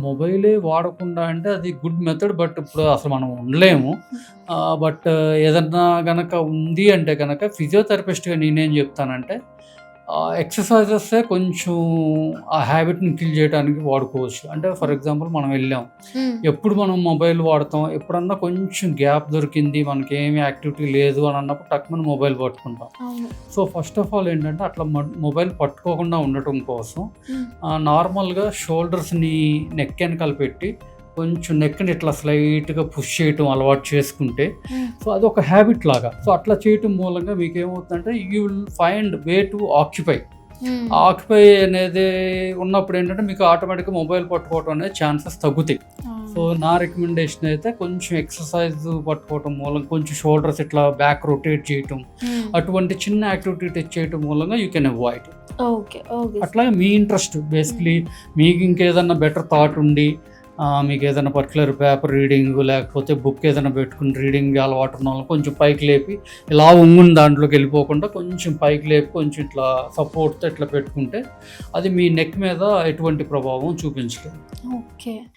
మొబైలే వాడకుండా అంటే అది గుడ్ మెథడ్. బట్ ఇప్పుడు అసలు మనం ఉండలేము. బట్ ఏదన్నా గనక ఉంది అంటే గనక ఫిజియోథెరపిస్ట్‌గా నేనేం జెప్తానంటే ఎక్సర్‌సైజెసే కొంచెం ఆ హ్యాబిట్‌ని కిల్ జేయడానికి వాడుకోవచ్చు. అంటే ఫర్ ఎగ్జాంపుల్ మనం వెళ్ళాం. హ్మ్. ఎప్పుడు మనం మొబైల్ వాడతాం? ఎప్పుడన్నా కొంచెం గ్యాప్ దొరికింది, మనకేమి యాక్టివిటీ లేదు అని అన్నప్పుడు టక్‌మని మొబైల్ పట్టుకుంటాం. అవును. సో, ఫస్ట్ ఆఫ్ ఆల్ ఏంటంటే అట్లా మొబైల్ పట్టుకోకుండా ఉండటం కోసం హ్మ్. నార్మల్‌గా షోల్డర్స్‌ని నెక్ ఎనకాల పెట్టి కొంచెం నెక్‌ని ఇట్లా స్లైట్‌గా పుష్ చేయటం అలవాటు చేసుకుంటే, హ్మ్. సో, అదొక హ్యాబిట్ లాగా. సో, అట్లా చేయటం మూలంగా మీకేమవుతుందంటే you will find way to occupy. Hmm. Occupy అనేది ఉన్నప్పుడు ఏంటంటే మీకు ఆటోమేటిక్‌గా మొబైల్ పట్టుకోవడం అనేది ఛాన్సెస్ తగ్గుతాయి. ఆ! సో, నా రికమెండేషన్ అయితే కొంచెం ఎక్సర్‌సైజ్ పట్టుకోవటం మూలంగా కొంచెం షోల్డర్స్ ఇట్లా బ్యాక్ రొటేట్ చేయటం, హ్మ్. అటువంటి చిన్న యాక్టివిటీ చేయటం మూలంగా you can avoid. Okay. Okay. అట్లాగే మీ ఇంట్రెస్ట్ హ్మ్. బేసికలీ మీకు ఇంకేదన్నా బెటర్ థాట్ ఉండి మీకేదైనా పర్టిక్యులర్ పేపర్ రీడింగ్ లేకపోతే బుక్ ఏదైనా పెట్టుకుని రీడింగ్ అలవాటు ఉన్న వాళ్ళని కొంచెం పైకి లేపి ఇలా ఉంగుని దాంట్లోకి వెళ్ళిపోకుండా కొంచెం పైకి లేపి కొంచెం ఇట్లా సపోర్ట్‌తో ఇట్లా పెట్టుకుంటే అది మీ నెక్ మీద ఎటువంటి ప్రభావం చూపించలేదు. ఓకే.